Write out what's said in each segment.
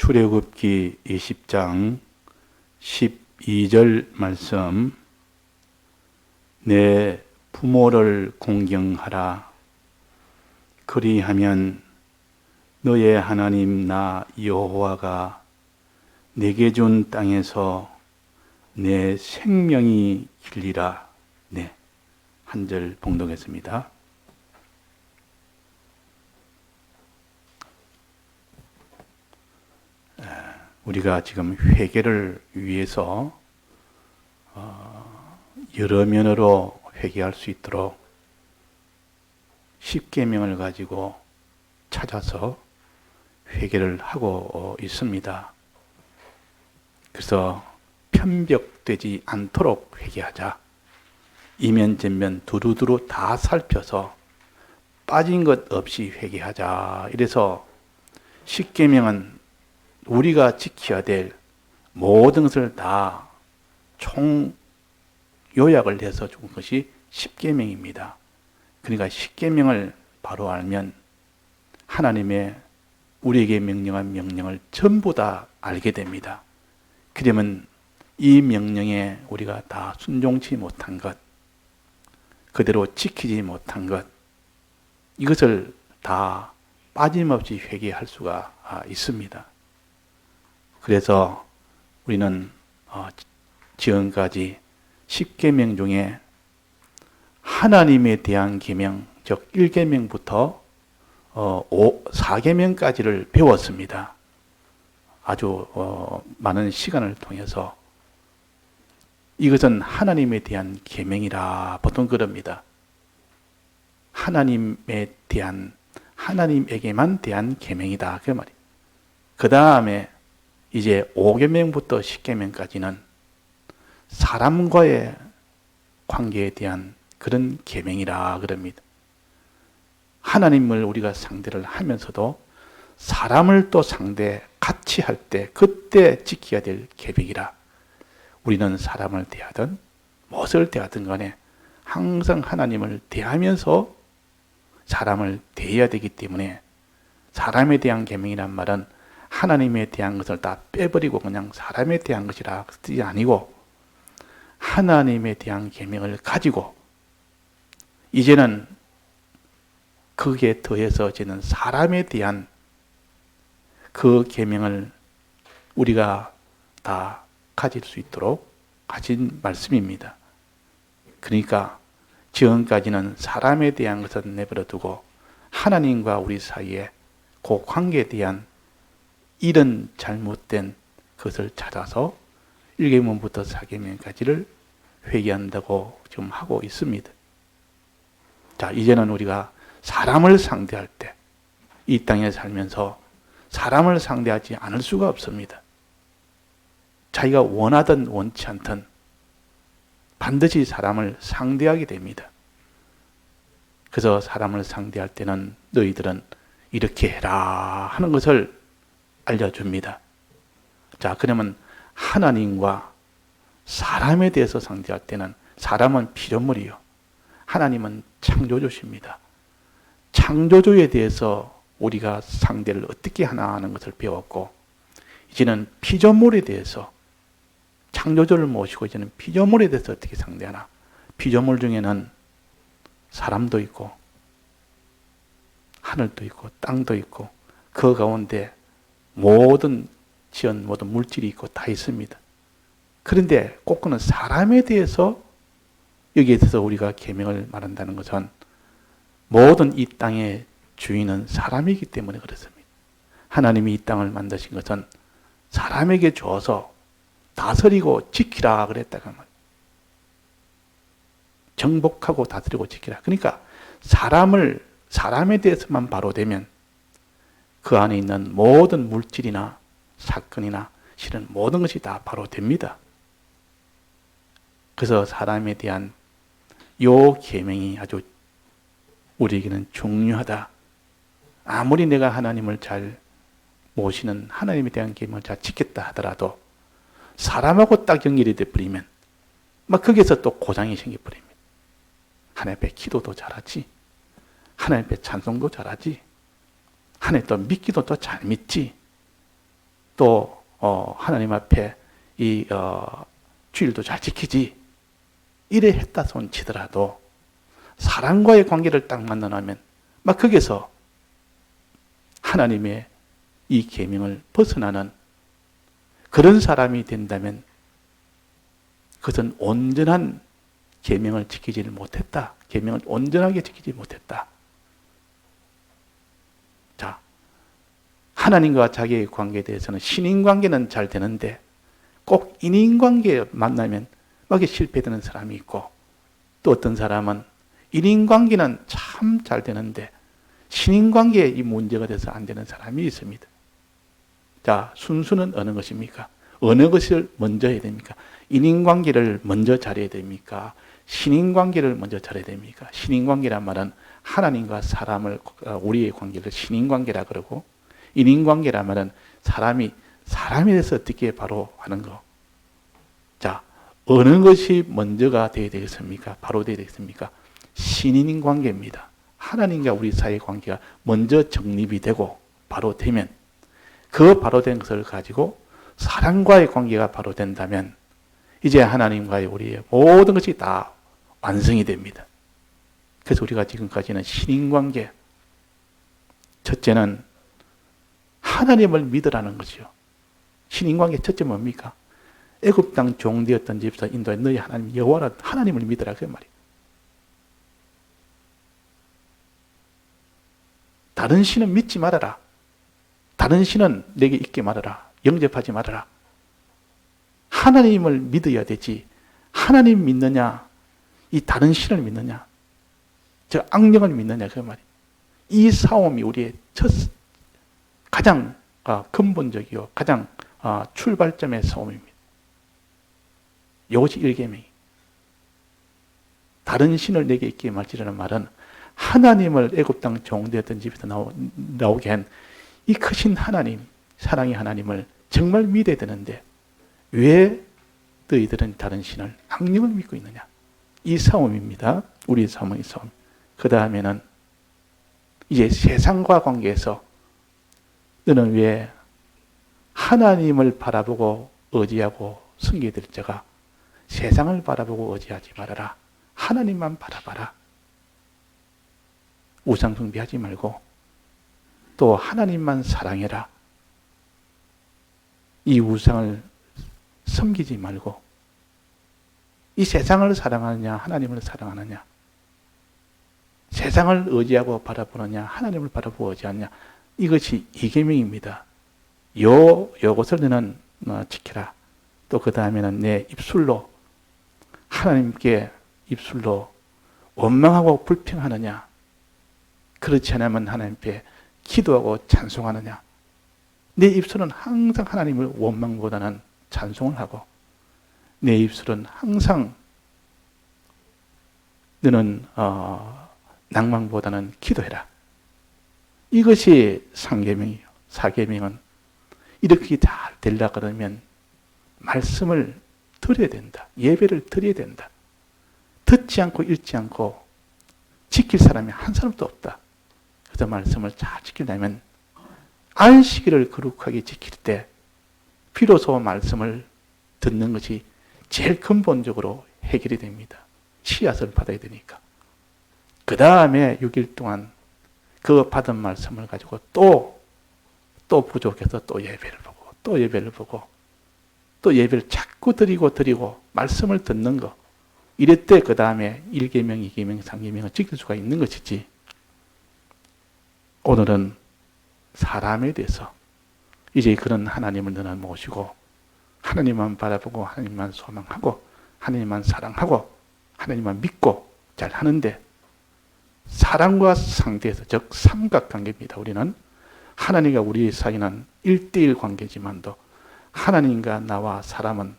출애굽기 20장 12절 말씀. 내 부모를 공경하라. 그리하면 너의 하나님 나 여호와가 내게 준 땅에서 내 생명이 길리라. 네, 한 절 봉독했습니다. 우리가 지금 회개를 위해서 여러 면으로 회개할 수 있도록 십계명을 가지고 찾아서 회개를 하고 있습니다. 그래서 편벽되지 않도록 회개하자. 이면전면 두루두루 다 살펴서 빠진 것 없이 회개하자. 이래서 십계명은 우리가 지켜야 될 모든 것을 다 총 요약을 해서 준 것이 십계명입니다. 그러니까 십계명을 바로 알면 하나님의 우리에게 명령한 명령을 전부 다 알게 됩니다. 그러면 이 명령에 우리가 다 순종치 못한 것, 그대로 지키지 못한 것, 이것을 다 빠짐없이 회개할 수가 있습니다. 그래서 우리는 지금까지 십계명 중에 하나님에 대한 계명, 즉 1계명부터 4계명까지를 배웠습니다. 아주 많은 시간을 통해서 이것은 하나님에 대한 계명이라 보통 그럽니다. 하나님에게만 대한 계명이다 그 말이에요. 그 다음에 이제 5계명부터 10계명까지는 사람과의 관계에 대한 그런 계명이라 그럽니다. 하나님을 우리가 상대를 하면서도 사람을 또 상대 같이 할 때 그때 지켜야 될 계명이라. 우리는 사람을 대하든 무엇을 대하든 간에 항상 하나님을 대하면서 사람을 대해야 되기 때문에 사람에 대한 계명이란 말은 하나님에 대한 것을 다 빼버리고 그냥 사람에 대한 것이라 그 뜻이 아니고 하나님에 대한 계명을 가지고 이제는 거기에 더해서 이제는 사람에 대한 그 계명을 우리가 다 가질 수 있도록 가진 말씀입니다. 그러니까 지금까지는 사람에 대한 것은 내버려 두고 하나님과 우리 사이에 그 관계에 대한 이런 잘못된 것을 찾아서 1계명부터 4계명까지를 회개한다고 지금 하고 있습니다. 자, 이제는 우리가 사람을 상대할 때 이 땅에 살면서 사람을 상대하지 않을 수가 없습니다. 자기가 원하든 원치 않든 반드시 사람을 상대하게 됩니다. 그래서 사람을 상대할 때는 너희들은 이렇게 해라 하는 것을 알려줍니다. 자, 그러면 하나님과 사람에 대해서 상대할 때는 사람은 피조물이요. 하나님은 창조주십니다. 창조주에 대해서 우리가 상대를 어떻게 하나 하는 것을 배웠고 이제는 피조물에 대해서 창조주를 모시고 이제는 피조물에 대해서 어떻게 상대하나. 피조물 중에는 사람도 있고 하늘도 있고 땅도 있고 그 가운데 모든 지연 모든 물질이 있고 다 있습니다. 그런데 꼭 그는 사람에 대해서 여기에 대해서 우리가 계명을 말한다는 것은 모든 이 땅의 주인은 사람이기 때문에 그렇습니다. 하나님이 이 땅을 만드신 것은 사람에게 줘서 다스리고 지키라 그랬다가 말이에요. 정복하고 다스리고 지키라. 그러니까 사람에 대해서만 바로 되면 그 안에 있는 모든 물질이나 사건이나 실은 모든 것이 다 바로 됩니다. 그래서 사람에 대한 요 계명이 아주 우리에게는 중요하다. 아무리 내가 하나님을 잘 모시는 하나님에 대한 계명을 잘 지켰다 하더라도 사람하고 딱 연결이 돼버리면 막 거기에서 또 고장이 생겨버립니다. 하나님 앞에 기도도 잘하지, 하나님 앞에 찬송도 잘하지, 하나님 또 믿기도 또 잘 믿지, 또 하나님 앞에 이 주일도 잘 지키지 이래 했다 손 치더라도 사람과의 관계를 딱 만나면 막 거기서 하나님의 이 계명을 벗어나는 그런 사람이 된다면 그것은 온전한 계명을 지키지를 못했다. 계명을 온전하게 지키지 못했다. 자, 하나님과 자기의 관계에 대해서는 신인관계는 잘 되는데 꼭 인인관계에 만나면 막 실패되는 사람이 있고 또 어떤 사람은 인인관계는 참 잘 되는데 신인관계에 이 문제가 돼서 안 되는 사람이 있습니다. 자, 순수는 어느 것입니까? 어느 것을 먼저 해야 됩니까? 인인관계를 먼저 잘해야 됩니까? 신인관계를 먼저 잘해야 됩니까? 신인관계란 말은 하나님과 사람을 우리의 관계를 신인관계라 그러고 인인관계란 말은 사람에 대해서 어떻게 바로 하는 거. 자, 어느 것이 먼저가 되어야 되겠습니까? 바로 되어야 되겠습니까? 신인관계입니다. 하나님과 우리 사이의 관계가 먼저 정립이 되고 바로 되면 그 바로 된 것을 가지고 사람과의 관계가 바로 된다면 이제 하나님과의 우리의 모든 것이 다 완성이 됩니다. 그래서 우리가 지금까지는 신인관계, 첫째는 하나님을 믿으라는 거죠. 신인관계 첫째 뭡니까? 애굽 땅 종되었던 집에서 인도에 너희 하나님 여호와라 하나님을 믿으라 그 말이에요. 다른 신은 믿지 말아라. 다른 신은 내게 있게 말아라. 영접하지 말아라. 하나님을 믿어야 되지. 하나님 믿느냐? 이 다른 신을 믿느냐? 저 악령을 믿느냐? 그 말이에요. 이 싸움이 우리의 가장 근본적이요. 가장 출발점의 싸움입니다. 이것이 1계명이. 다른 신을 내게 있게 말지라는 말은 하나님을 애굽 땅 종되었던 집에서 나오게 한 이 크신 하나님, 사랑의 하나님을 정말 믿어야 되는데 왜 너희들은 다른 신을 악령을 믿고 있느냐? 이 싸움입니다. 우리의 싸움의 싸움. 그 다음에는 이제 세상과 관계에서 너는 왜 하나님을 바라보고 의지하고 섬기게 될 자가 세상을 바라보고 의지하지 말아라. 하나님만 바라봐라. 우상 숭배하지 말고 또 하나님만 사랑해라. 이 우상을 섬기지 말고 이 세상을 사랑하느냐 하나님을 사랑하느냐 세상을 의지하고 바라보느냐 하나님을 바라보고 의지하느냐 이것이 2계명입니다. 요것을 너는 지켜라. 또 그 다음에는 내 입술로 하나님께 입술로 원망하고 불평하느냐 그렇지 않으면 하나님께 기도하고 찬송하느냐. 내 입술은 항상 하나님을 원망보다는 찬송을 하고 내 입술은 항상 너는 낭망보다는 기도해라. 이것이 3계명이에요. 4계명은 이렇게 잘 되려고 그러면 말씀을 드려야 된다. 예배를 드려야 된다. 듣지 않고 읽지 않고 지킬 사람이 한 사람도 없다. 그래서 말씀을 잘 지키려면 안식일을 거룩하게 지킬 때 비로소 말씀을 듣는 것이 제일 근본적으로 해결이 됩니다. 씨앗을 받아야 되니까. 그 다음에 6일 동안 그 받은 말씀을 가지고 또 부족해서 또 예배를 보고 또 예배를 보고 또 예배를 자꾸 드리고 말씀을 듣는 거. 이럴 때 그 다음에 1계명, 2계명, 3계명을 지킬 수가 있는 것이지. 오늘은 사람에 대해서 이제 그런 하나님을 너는 모시고 하나님만 바라보고 하나님만 소망하고 하나님만 사랑하고 하나님만 믿고 잘 하는데 사람과 상대에서 즉 삼각관계입니다. 우리는 하나님과 우리 사이는 1대1 관계지만도 하나님과 나와 사람은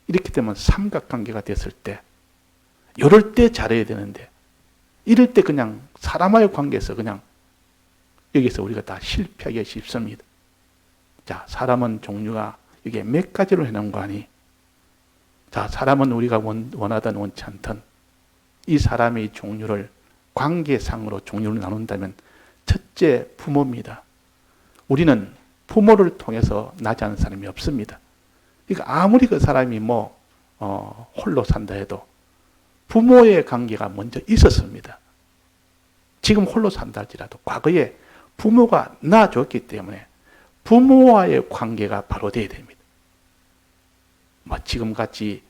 이렇게 되면 삼각관계가 됐을 때 이럴 때 잘해야 되는데 이럴 때 그냥 사람과의 관계에서 그냥 여기서 우리가 다 실패하기 쉽습니다. 자, 사람은 종류가 이게 몇 가지로 해놓은 거 아니? 자, 사람은 우리가 원하든 원치 않든 이 사람의 종류를 관계상으로 종류를 나눈다면 첫째 부모입니다. 우리는 부모를 통해서 나지 않은 사람이 없습니다. 그러니까 아무리 그 사람이 홀로 산다 해도 부모의 관계가 먼저 있었습니다. 지금 홀로 산다 할지라도 과거에 부모가 낳아줬기 때문에 부모와의 관계가 바로 돼야 됩니다. 지금같이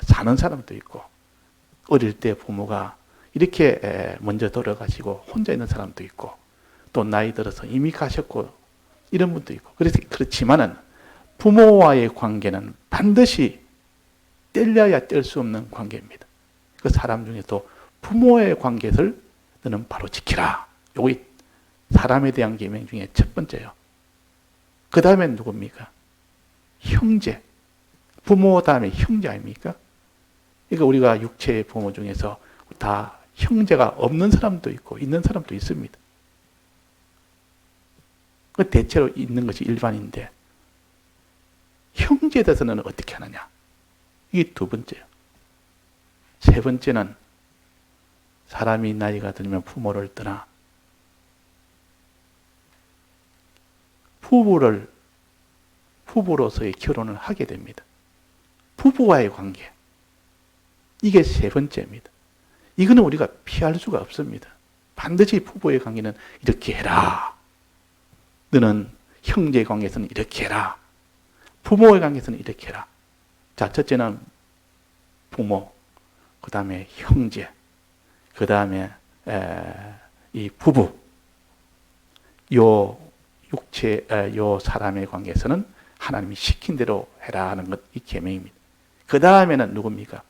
사는 사람도 있고 어릴 때 부모가 이렇게 먼저 돌아가시고 혼자 있는 사람도 있고 또 나이 들어서 이미 가셨고 이런 분도 있고 그렇지만은 부모와의 관계는 반드시 뗄려야 뗄 수 없는 관계입니다. 그 사람 중에도 부모의 관계를 너는 바로 지키라. 요게 사람에 대한 계명 중에 첫 번째요. 그 다음엔 누굽니까? 형제. 부모 다음에 형제 아닙니까? 그러니까 우리가 육체의 부모 중에서 다 형제가 없는 사람도 있고 있는 사람도 있습니다. 대체로 있는 것이 일반인데 형제에 대해서는 어떻게 하느냐? 이게 두 번째요. 세 번째는 사람이 나이가 들면 부모를 떠나 부부로서의 결혼을 하게 됩니다. 부부와의 관계. 이게 세 번째입니다. 이거는 우리가 피할 수가 없습니다. 반드시 부부의 관계는 이렇게 해라. 너는 형제의 관계에서는 이렇게 해라. 부모의 관계에서는 이렇게 해라. 자, 첫째는 부모, 그 다음에 형제, 그 다음에 이 부부. 요 사람의 관계에서는 하나님이 시킨 대로 해라 하는 것, 이 계명입니다. 그 다음에는 누굽니까?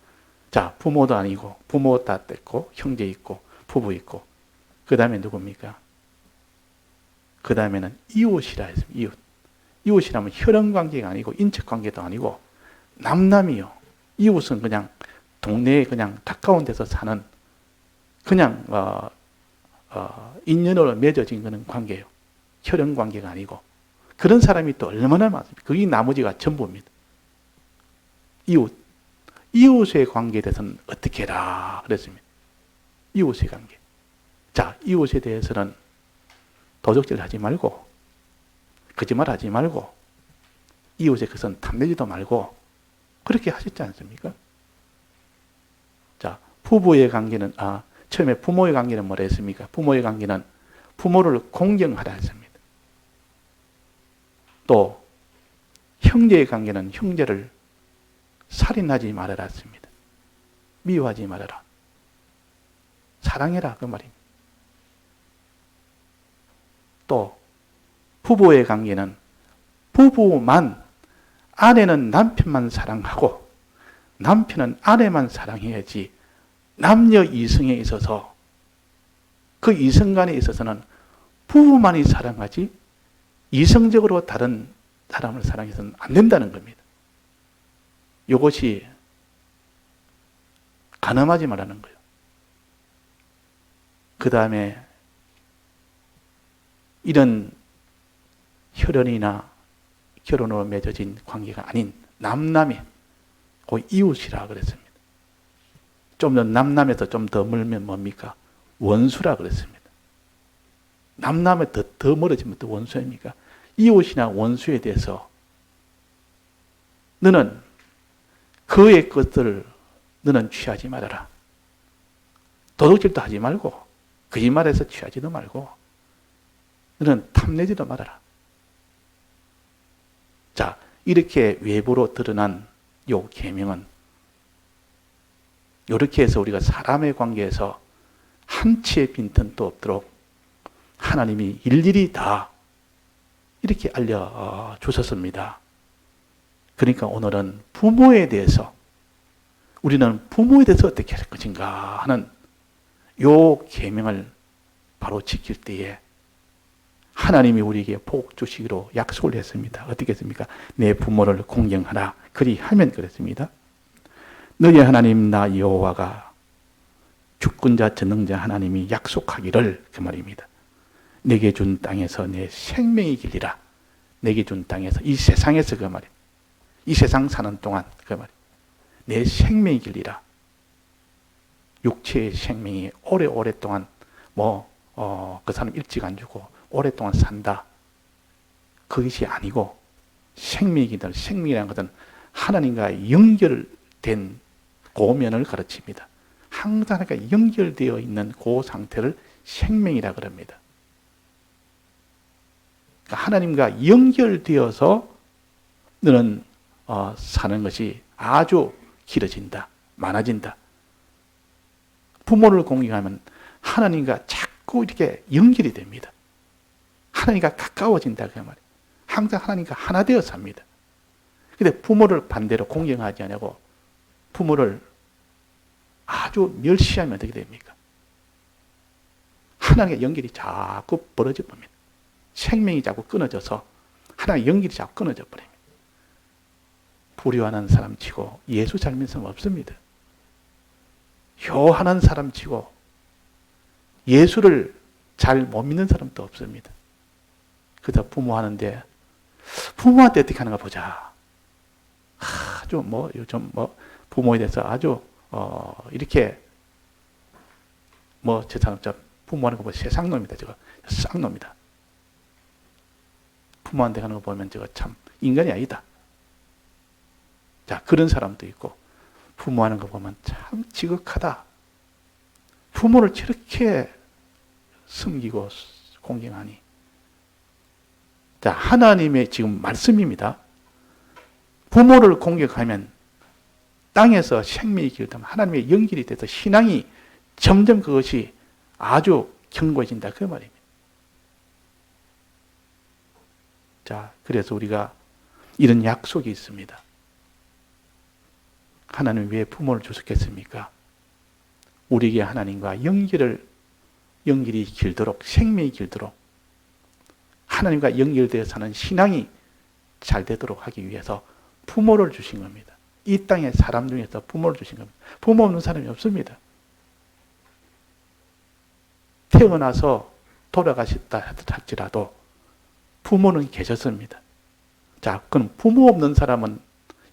자, 부모도 아니고, 부모 다 뗐고, 형제 있고, 부부 있고, 그 다음에 누굽니까? 그 다음에는 이웃이라 했습니다. 이웃. 이웃이라면 혈연 관계가 아니고, 인척 관계도 아니고, 남남이요. 이웃은 그냥 동네에 그냥 가까운 데서 사는, 그냥, 인연으로 맺어진 그런 관계예요. 혈연 관계가 아니고. 그런 사람이 또 얼마나 많습니까? 그게 나머지가 전부입니다. 이웃의 관계에 대해서는 어떻게 해라 그랬습니다. 이웃의 관계. 자, 이웃에 대해서는 도적질 하지 말고, 거짓말 하지 말고, 이웃의 것은 탐내지도 말고, 그렇게 하셨지 않습니까? 자, 부부의 관계는, 처음에 부모의 관계는 뭐라 했습니까? 부모의 관계는 부모를 공경하라 했습니다. 또, 형제의 관계는 형제를 살인하지 말아라 했습니다. 미워하지 말아라. 사랑해라 그 말입니다. 또 부부의 관계는 부부만, 아내는 남편만 사랑하고 남편은 아내만 사랑해야지 남녀 이성에 있어서 그 이성 간에 있어서는 부부만이 사랑하지 이성적으로 다른 사람을 사랑해서는 안 된다는 겁니다. 이것이 간음하지 말라는 거예요. 그 다음에 이런 혈연이나 결혼으로 맺어진 관계가 아닌 남남의 그 이웃이라 그랬습니다. 좀 더 남남에서 좀 더 멀면 뭡니까? 원수라 그랬습니다. 남남에 더 멀어지면 또 원수입니까? 이웃이나 원수에 대해서 너는 그의 것들을 너는 취하지 말아라. 도둑질도 하지 말고 거짓말해서 취하지도 말고 너는 탐내지도 말아라. 자, 이렇게 외부로 드러난 요 계명은 이렇게 해서 우리가 사람의 관계에서 한치의 빈틈도 없도록 하나님이 일일이 다 이렇게 알려주셨습니다. 그러니까 오늘은 부모에 대해서 우리는 부모에 대해서 어떻게 할 것인가 하는 요 계명을 바로 지킬 때에 하나님이 우리에게 복 주시기로 약속을 했습니다. 어떻게 했습니까? 내 부모를 공경하라. 그리하면 그랬습니다. 너희 하나님 나 여호와가 주권자 전능자 하나님이 약속하기를 그 말입니다. 내게 준 땅에서 내 생명이 길리라. 내게 준 땅에서 이 세상에서 그 말이에요. 이 세상 사는 동안 그 말이에요. 내 생명이 길리라. 육체의 생명이 오랫동안 그 사람 일찍 안 주고 오랫동안 산다. 그것이 아니고 생명이다. 생명이라는 것은 하나님과 연결된 고면을 가르칩니다. 항상 하나님과 연결되어 있는 그 상태를 생명이라 그럽니다. 그러니까 하나님과 연결되어서 너는 사는 것이 아주 길어진다, 많아진다. 부모를 공경하면 하나님과 자꾸 이렇게 연결이 됩니다. 하나님과 가까워진다 그 말이에요. 항상 하나님과 하나 되어 삽니다. 근데 부모를 반대로 공경하지 않고 부모를 아주 멸시하면 어떻게 됩니까? 하나님과 연결이 자꾸 벌어져 버립니다. 생명이 자꾸 끊어져서 하나님과 연결이 자꾸 끊어져 버립니다. 불효하는 사람 치고 예수 잘 믿는 사람 없습니다. 효하는 사람 치고 예수를 잘 못 믿는 사람도 없습니다. 그래서 부모하는데 부모한테 어떻게 하는가 보자. 아주 요즘 부모에 대해서 아주 이렇게 저 사람 부모하는 거 보면 세상놈이다. 저거 쌍놈이다. 부모한테 하는 거 보면 저거 참 인간이 아니다. 자, 그런 사람도 있고 부모하는 거 보면 참 지극하다. 부모를 저렇게 섬기고 공경하니. 자, 하나님의 지금 말씀입니다. 부모를 공격하면 땅에서 생명이 길다면 하나님의 연결이 돼서 신앙이 점점 그것이 아주 견고해진다. 그 말입니다. 자, 그래서 우리가 이런 약속이 있습니다. 하나님은 왜 부모를 주셨겠습니까? 우리에게 하나님과 연결이 길도록, 생명이 길도록, 하나님과 연결되어 사는 신앙이 잘 되도록 하기 위해서 부모를 주신 겁니다. 이 땅의 사람 중에서 부모를 주신 겁니다. 부모 없는 사람이 없습니다. 태어나서 돌아가셨다 할지라도 부모는 계셨습니다. 자, 그럼 부모 없는 사람은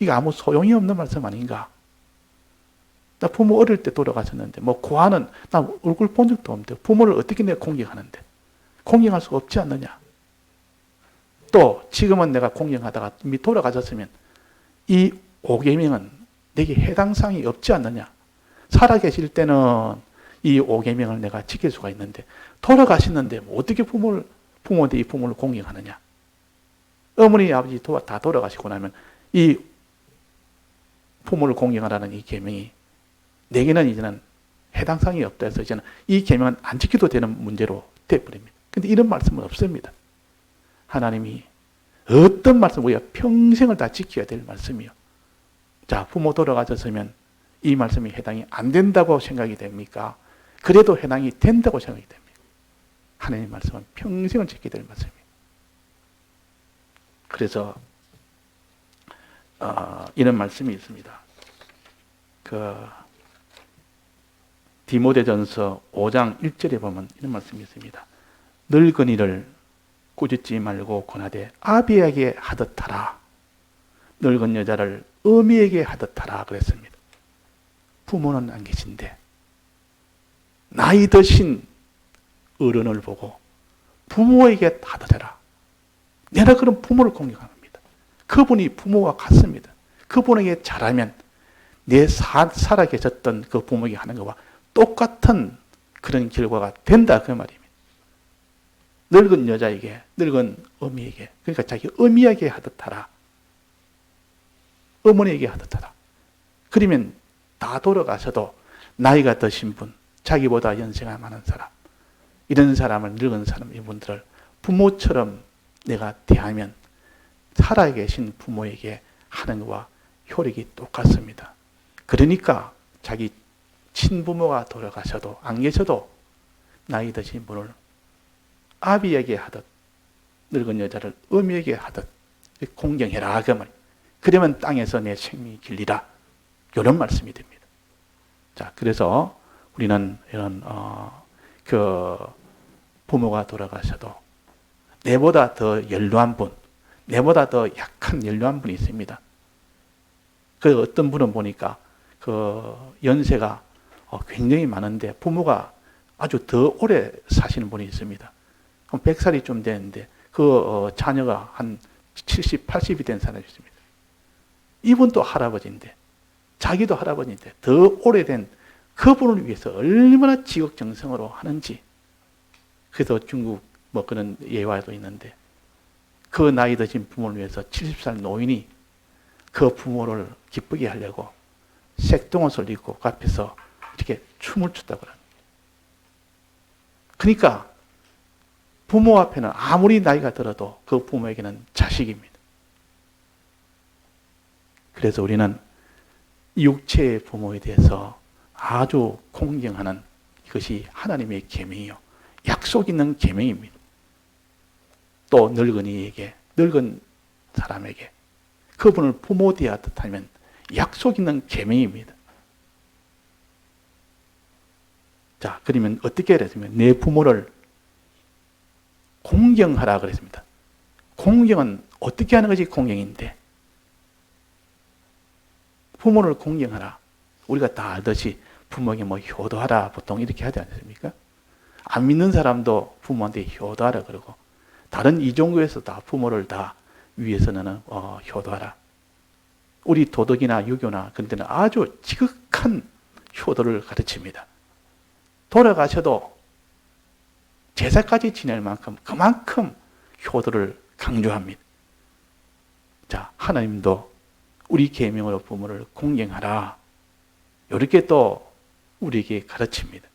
이거 아무 소용이 없는 말씀 아닌가? 나 부모 어릴 때 돌아가셨는데, 고아는 나 얼굴 본 적도 없는데, 부모를 어떻게 내가 공경하는데? 공경할 수가 없지 않느냐? 또, 지금은 내가 공경하다가 이미 돌아가셨으면, 이 5계명은 내게 해당사항이 없지 않느냐? 살아계실 때는 이 5계명을 내가 지킬 수가 있는데, 돌아가시는데, 어떻게 부모인데 이 부모를 공경하느냐? 어머니, 아버지 다 돌아가시고 나면, 이 부모를 공경하라는 이 계명이 내게는 이제는 해당사항이 없다 해서 이제는 이 계명은 안 지켜도 되는 문제로 되어버립니다. 그런데 이런 말씀은 없습니다. 하나님이 어떤 말씀, 우리가 평생을 다 지켜야 될 말씀이요. 자, 부모 돌아가셨으면 이 말씀이 해당이 안 된다고 생각이 됩니까? 그래도 해당이 된다고 생각이 됩니다. 하나님의 말씀은 평생을 지켜야 될 말씀이에요. 그래서 이런 말씀이 있습니다. 디모데전서 5장 1절에 보면 이런 말씀이 있습니다. 늙은이를 꾸짖지 말고 권하되 아비에게 하듯 하라. 늙은 여자를 어미에게 하듯 하라 그랬습니다. 부모는 안 계신데 나이 드신 어른을 보고 부모에게 하듯 해라. 내가 그런 부모를 공경합니다. 그분이 부모와 같습니다. 그분에게 잘하면 내 살아 계셨던 그 부모에게 하는 것과 똑같은 그런 결과가 된다 그 말입니다. 늙은 여자에게, 늙은 어미에게, 그러니까 자기 어미에게 하듯 하라. 어머니에게 하듯 하라. 그러면 다 돌아가셔도 나이가 드신 분, 자기보다 연세가 많은 사람, 이런 사람을, 늙은 사람, 이분들을 부모처럼 내가 대하면 살아계신 부모에게 하는 것과 효력이 똑같습니다. 그러니까 자기 친부모가 돌아가셔도 안 계셔도 나이 드신 분을 아비에게 하듯 늙은 여자를 어미에게 하듯 공경해라 그 말. 그러면 땅에서 내 생명이 길리라. 이런 말씀이 됩니다. 자, 그래서 우리는 이런 부모가 돌아가셔도 내보다 더 연로한 분, 내보다 더 약한 연로한 분이 있습니다. 그 어떤 분은 보니까 그 연세가 굉장히 많은데 부모가 아주 더 오래 사시는 분이 있습니다. 100살이 좀 되는데 자녀가 한 70, 80이 된 사람이 있습니다. 이분도 할아버지인데, 자기도 할아버지인데, 더 오래된 그분을 위해서 얼마나 지극정성으로 하는지. 그래서 중국 뭐 그런 예화도 있는데, 그 나이 드신 부모를 위해서 70살 노인이 그 부모를 기쁘게 하려고 색동옷을 입고 그 앞에서 이렇게 춤을 췄다고 합니다. 그러니까 부모 앞에는 아무리 나이가 들어도 그 부모에게는 자식입니다. 그래서 우리는 육체의 부모에 대해서 아주 공경하는 이것이 하나님의 계명이요, 약속 있는 계명입니다. 또 늙은이에게, 늙은 사람에게 그분을 부모 대하듯하면 약속 있는 계명입니다. 자, 그러면 어떻게 그랬으면 내 부모를 공경하라 그랬습니다. 공경은 어떻게 하는 것이 공경인데, 부모를 공경하라. 우리가 다 알듯이 부모에게 뭐 효도하라 보통 이렇게 하지 않습니까? 안 믿는 사람도 부모한테 효도하라 그러고, 다른 이종교에서 다 부모를 다 위해서는 효도하라. 우리 도덕이나 유교나 그런 데는 아주 지극한 효도를 가르칩니다. 돌아가셔도 제사까지 지낼 만큼 그만큼 효도를 강조합니다. 자, 하나님도 우리 계명으로 부모를 공경하라. 이렇게 또 우리에게 가르칩니다.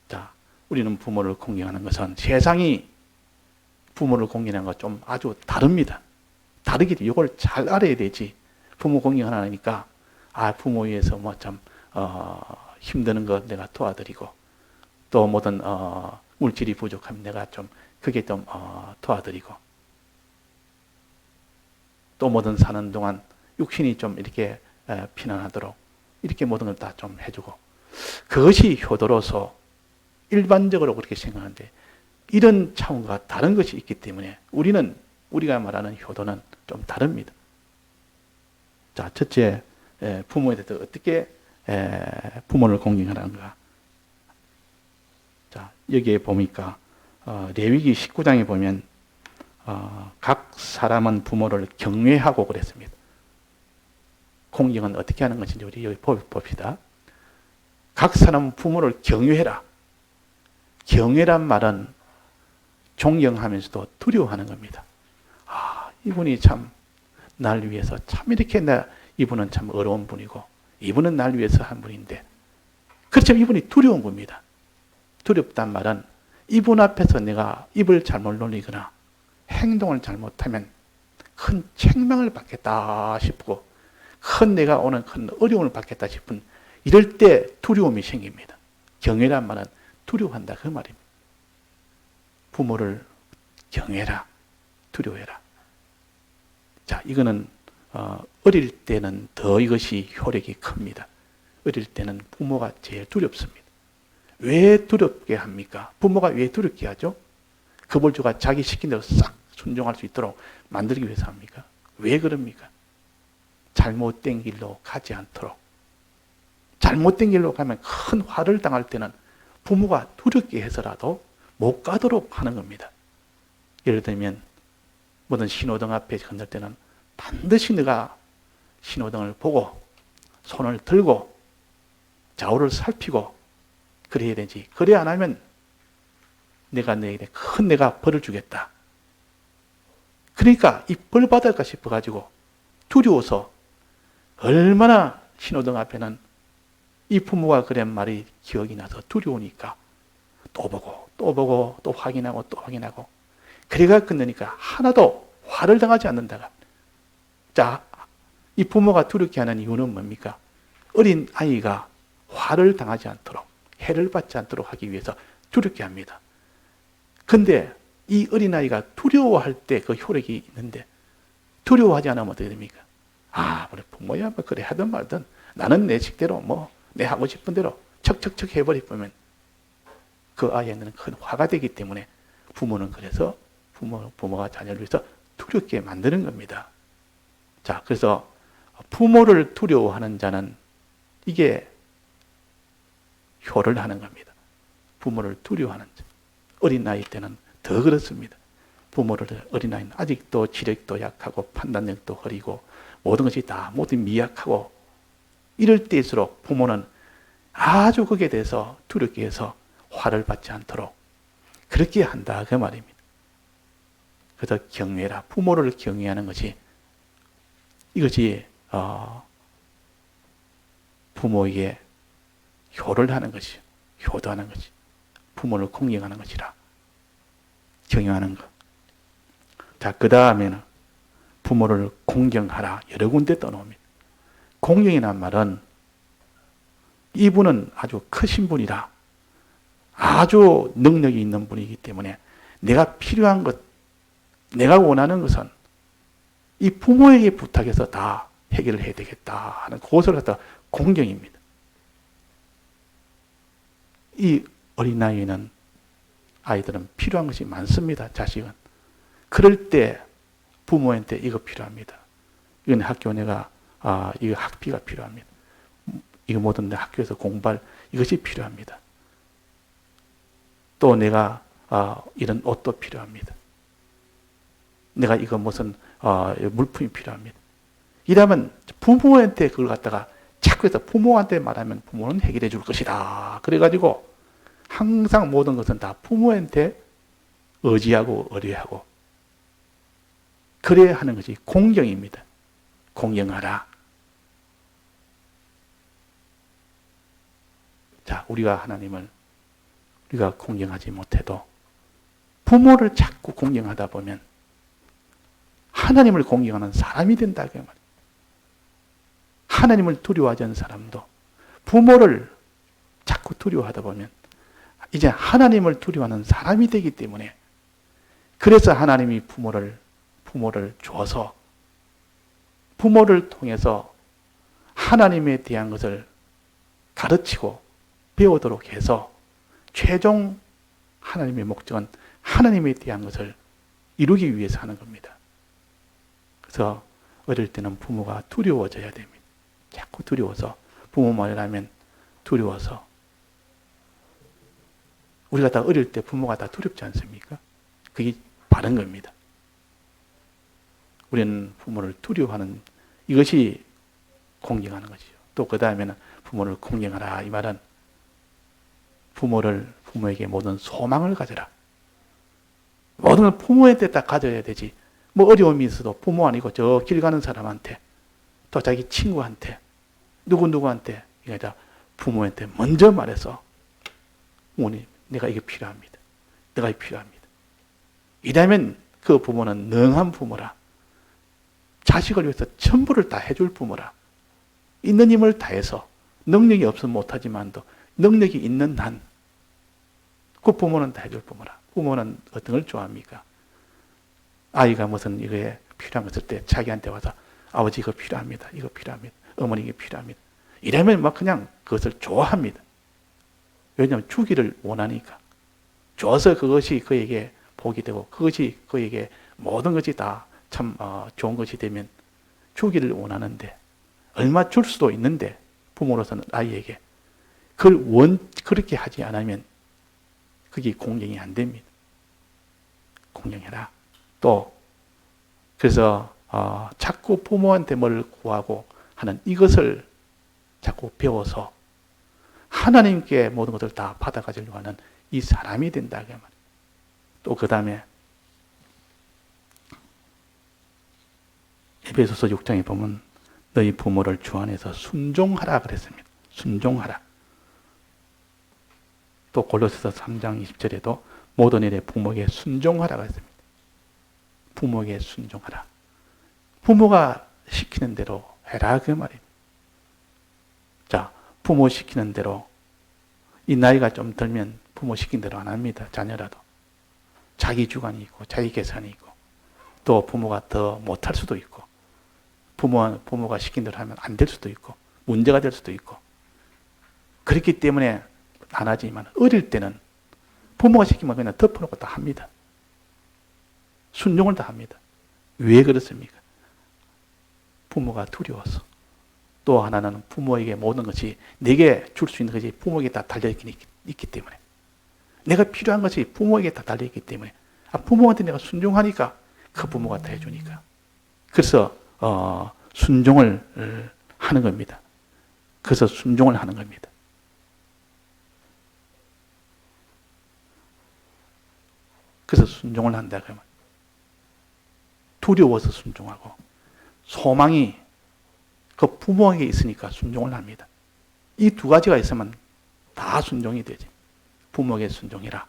자, 우리는 부모를 공경하는 것은 세상이 부모를 공경하는 것 좀 아주 다릅니다. 다르기도 이걸 잘 알아야 되지. 부모 공경하니까 부모 위해서 뭐 참 힘드는 거 내가 도와드리고, 또 뭐든 물질이 부족하면 내가 좀 그게 좀 도와드리고, 또 뭐든 사는 동안 육신이 좀 이렇게 피난하도록 이렇게 모든 걸 다 좀 해주고, 그것이 효도로서 일반적으로 그렇게 생각하는데, 이런 차원과 다른 것이 있기 때문에 우리가 말하는 효도는 좀 다릅니다. 자, 첫째, 부모에 대해서 어떻게 부모를 공경하는가. 자, 여기에 보니까 레위기 19장에 보면 각 사람은 부모를 경외하고 그랬습니다. 공경은 어떻게 하는 것인지 우리 여기 봅시다. 각 사람은 부모를 경외해라. 경외란 말은 존경하면서도 두려워하는 겁니다. 이분이 참 날 위해서 참 이렇게 이분은 참 어려운 분이고, 이분은 날 위해서 한 분인데, 그렇지만 이분이 두려운 겁니다. 두렵단 말은 이분 앞에서 내가 입을 잘못 놀리거나 행동을 잘못하면 큰 책망을 받겠다 싶고, 내가 오는 큰 어려움을 받겠다 싶은, 이럴 때 두려움이 생깁니다. 경외란 말은 두려워한다 그 말입니다. 부모를 경외라, 두려워해라. 자, 이거는 어릴 때는 더 이것이 효력이 큽니다. 어릴 때는 부모가 제일 두렵습니다. 왜 두렵게 합니까? 부모가 왜 두렵게 하죠? 그벌주가 자기 시킨 대로 싹 순종할 수 있도록 만들기 위해서 합니까? 왜 그럽니까? 잘못된 길로 가지 않도록. 잘못된 길로 가면 큰 화를 당할 때는 부모가 두렵게 해서라도 못 가도록 하는 겁니다. 예를 들면 모든 신호등 앞에 건널 때는 반드시 내가 신호등을 보고 손을 들고 좌우를 살피고 그래야 되지. 그래 안 하면 내가 너에게 큰 내가 벌을 주겠다. 그러니까 이 벌 받을까 싶어가지고 두려워서, 얼마나 신호등 앞에는 이 부모가 그런 말이 기억이 나서 두려우니까 또 보고 또 보고 또 확인하고 또 확인하고, 그래가 끝내니까 하나도 화를 당하지 않는다가. 자, 이 부모가 두렵게 하는 이유는 뭡니까? 어린 아이가 화를 당하지 않도록, 해를 받지 않도록 하기 위해서 두렵게 합니다. 근데 이 어린아이가 두려워할 때 그 효력이 있는데, 두려워하지 않으면 어떻게 됩니까? 우리 부모야 뭐 그래 하든 말든 나는 내 식대로 내 하고 싶은 대로 척척척 해버리면 그 아이에는 큰 화가 되기 때문에 부모는 그래서 부모가 자녀를 위해서 두렵게 만드는 겁니다. 자, 그래서 부모를 두려워하는 자는 이게 효를 하는 겁니다. 부모를 두려워하는 자. 어린 나이 때는 더 그렇습니다. 부모를 어린아이는 아직도 지력도 약하고 판단력도 흐리고 모든 것이 다 모두 미약하고 이럴 때일수록 부모는 아주 거기에 대해서 두렵게 해서 화를 받지 않도록 그렇게 한다 그 말입니다. 그래서 경외라 부모를 경외하는 것이 이것이 부모에게 효를 하는 것이요. 효도하는 것이 부모를 공경하는 것이라 경외하는 것. 자, 그 다음에는 부모를 공경하라 여러 군데 떠놓습니다. 공경이란 말은 이분은 아주 크신 분이라 아주 능력이 있는 분이기 때문에 내가 필요한 것, 내가 원하는 것은 이 부모에게 부탁해서 다 해결을 해야 되겠다 하는 그것을 갖다 공경입니다. 이 어린아이는 아이들은 필요한 것이 많습니다. 자식은. 그럴 때 부모한테 이거 필요합니다. 이건 학교 내가 이거 학비가 필요합니다. 이거 모든 내 학교에서 공부할 이것이 필요합니다. 또 내가 이런 옷도 필요합니다. 내가 이거 무슨 물품이 필요합니다. 이러면 부모한테 그걸 갖다가 자꾸 해서 부모한테 말하면 부모는 해결해 줄 것이다. 그래가지고 항상 모든 것은 다 부모한테 의지하고 의뢰하고 그래야 하는 것이 공경입니다. 공경하라. 자, 우리가 하나님을 우리가 공경하지 못해도 부모를 자꾸 공경하다 보면 하나님을 공경하는 사람이 된다 그 말이에요. 하나님을 두려워하지 않는 사람도 부모를 자꾸 두려워하다 보면 이제 하나님을 두려워하는 사람이 되기 때문에 그래서 하나님이 부모를 주어서 부모를 통해서 하나님에 대한 것을 가르치고 배우도록 해서 최종 하나님의 목적은 하나님에 대한 것을 이루기 위해서 하는 겁니다. 그래서 어릴 때는 부모가 두려워져야 됩니다. 자꾸 두려워서 부모 말을 하면 두려워서 우리가 다 어릴 때 부모가 다 두렵지 않습니까? 그게 바른 겁니다. 우리는 부모를 두려워하는 이것이 공경하는 것이죠. 또 그 다음에는 부모를 공경하라 이 말은 부모에게 모든 소망을 가져라. 모든 걸 부모한테 딱 가져야 되지. 뭐 어려움이 있어도 부모 아니고 저 길 가는 사람한테 또 자기 친구한테 누구한테 이거 부모한테 먼저 말해서 부모님 내가 이게 필요합니다. 내가 이게 필요합니다. 이러면 그 부모는 능한 부모라. 자식을 위해서 전부를 다 해줄 부모라. 있는 힘을 다해서 능력이 없으면 못하지만도 능력이 있는 한 그 부모는 다 해줄 부모라. 부모는 어떤 걸 좋아합니까? 아이가 무슨 이거에 필요한 거 있을 때 자기한테 와서 아버지 이거 필요합니다. 이거 필요합니다. 어머니 이게 필요합니다. 이러면 막 그냥 그것을 좋아합니다. 왜냐하면 주기를 원하니까. 줘서 그것이 그에게 복이 되고 그것이 그에게 모든 것이 다 참 좋은 것이 되면 주기를 원하는데 얼마 줄 수도 있는데 부모로서는 아이에게 그걸 그렇게 하지 않으면 그게 공경이 안 됩니다. 공경해라. 또 그래서 자꾸 부모한테 뭘 구하고 하는 이것을 자꾸 배워서 하나님께 모든 것을 다 받아가지려고 하는 이 사람이 된다. 또 그 다음에 에베소서 6장에 보면 너희 부모를 주 안에서 순종하라 그랬습니다. 순종하라. 또 골로새서 3장 20절에도 모든 일에 부모에게 순종하라 그랬습니다. 부모에게 순종하라. 부모가 시키는 대로 해라 그 말입니다. 자, 부모 시키는 대로 이 나이가 좀 들면 부모 시킨 대로 안 합니다. 자녀라도. 자기 주관이 있고 자기 계산이 있고 또 부모가 더 못할 수도 있고 부모가 시킨 대로 하면 안 될 수도 있고 문제가 될 수도 있고 그렇기 때문에 안 하지만 어릴 때는 부모가 시키면 그냥 덮어놓고 다 합니다. 순종을 다 합니다. 왜 그렇습니까? 부모가 두려워서. 또 하나는 부모에게 모든 것이 내게 줄 수 있는 것이 부모에게 다 달려있기 때문에 내가 필요한 것이 부모에게 다 달려있기 때문에 부모한테 내가 순종하니까 그 부모가 다 해주니까. 그래서 순종을 하는 겁니다. 그래서 순종을 하는 겁니다. 그래서 순종을 한다 그러면 두려워서 순종하고 소망이 그 부모에게 있으니까 순종을 합니다. 이 두 가지가 있으면 다 순종이 되지. 부모에게 순종해라.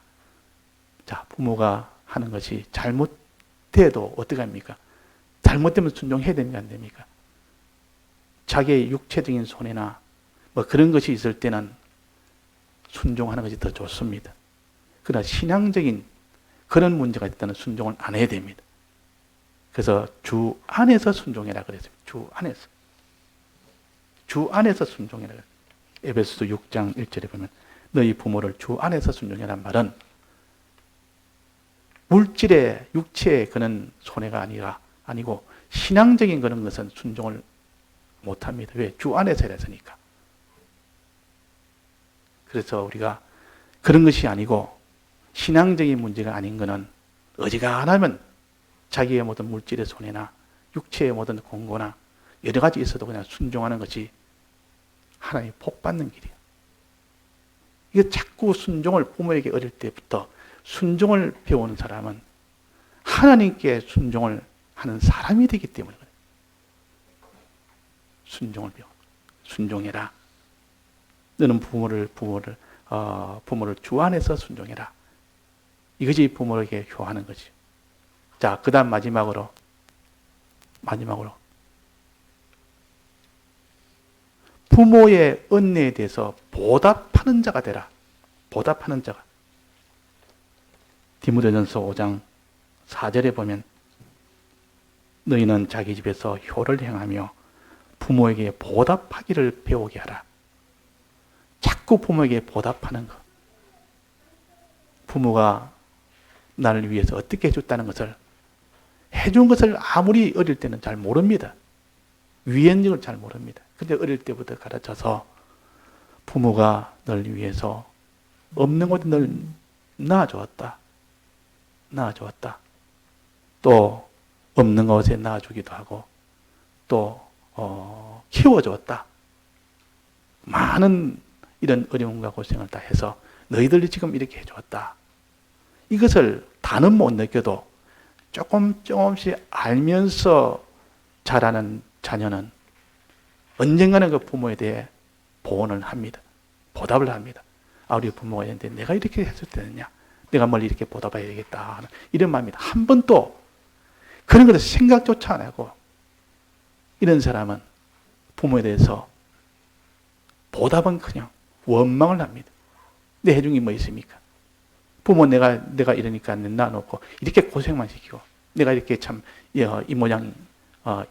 자, 부모가 하는 것이 잘못돼도 어떻게 합니까? 잘못되면 순종해야 됩니까? 안 됩니까? 자기의 육체적인 손해나 뭐 그런 것이 있을 때는 순종하는 것이 더 좋습니다. 그러나 신앙적인 그런 문제가 있다면 순종을 안 해야 됩니다. 그래서 주 안에서 순종해라 그랬습니다. 주 안에서. 주 안에서 순종해라 그랬습니다. 에베소서 6장 1절에 보면 너희 부모를 주 안에서 순종해란 말은 물질의 육체의 그런 손해가 아니고 신앙적인 그런 것은 순종을 못합니다. 왜? 주 안에서 해서니까. 그래서 우리가 그런 것이 아니고 신앙적인 문제가 아닌 것은 어지간하면 자기의 모든 물질의 손해나 육체의 모든 공고나 여러 가지 있어도 그냥 순종하는 것이 하나님이 복 받는 길이에요. 이게 자꾸 순종을 부모에게 어릴 때부터 순종을 배우는 사람은 하나님께 순종을 하는 사람이 되기 때문에 그래요. 순종을 배워. 순종해라. 너는 부모를 주 안에서 순종해라. 이것이 부모에게 효하는 거지. 자, 그 다음 마지막으로 부모의 은혜에 대해서 보답하는 자가 되라. 보답하는 자가. 디모데전서 5장 4절에 보면 너희는 자기 집에서 효를 행하며 부모에게 보답하기를 배우게 하라. 자꾸 부모에게 보답하는 것. 부모가 나를 위해서 어떻게 해줬다는 것을 해준 것을 아무리 어릴 때는 잘 모릅니다. 위엔적을 잘 모릅니다. 근데 어릴 때부터 가르쳐서 부모가 널 위해서 없는 곳에 널 낳아주었다. 또 없는 곳에 낳아주기도 하고 또 키워주었다. 많은 이런 어려움과 고생을 다 해서 너희들이 지금 이렇게 해주었다. 이것을 다는 못 느껴도 조금씩 알면서 자라는 자녀는 언젠가는 그 부모에 대해 보언을 합니다. 보답을 합니다. 우리 부모가 있는데 내가 이렇게 했을 때는요. 내가 뭘 이렇게 보답해야 되겠다 하는 이런 마음입니다. 한 번도 그런 것을 생각조차 안 하고 이런 사람은 부모에 대해서 보답은 그냥 원망을 합니다. 내 해준 게 뭐 있습니까? 부모 내가 이러니까 낳아놓고 이렇게 고생만 시키고 내가 이렇게 참 이 모양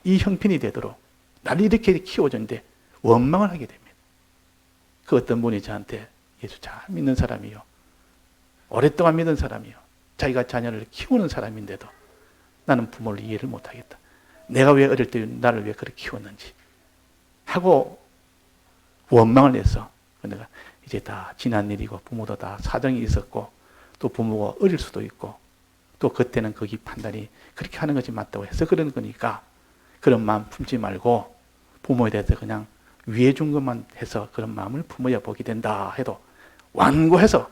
이 형편이 되도록 나를 이렇게 키워줬는데 원망을 하게 됩니다. 그 어떤 분이 저한테 예수 잘 믿는 사람이요. 오랫동안 믿은 사람이요. 자기가 자녀를 키우는 사람인데도 나는 부모를 이해를 못하겠다. 내가 왜 어릴 때 나를 왜 그렇게 키웠는지 하고 원망을 해서 내가 이제 다 지난 일이고 부모도 다 사정이 있었고 또 부모가 어릴 수도 있고 또 그때는 거기 판단이 그렇게 하는 것이 맞다고 해서 그런 거니까 그런 마음 품지 말고 부모에 대해서 그냥 위해 준 것만 해서 그런 마음을 품어야 복이 된다 해도 완고해서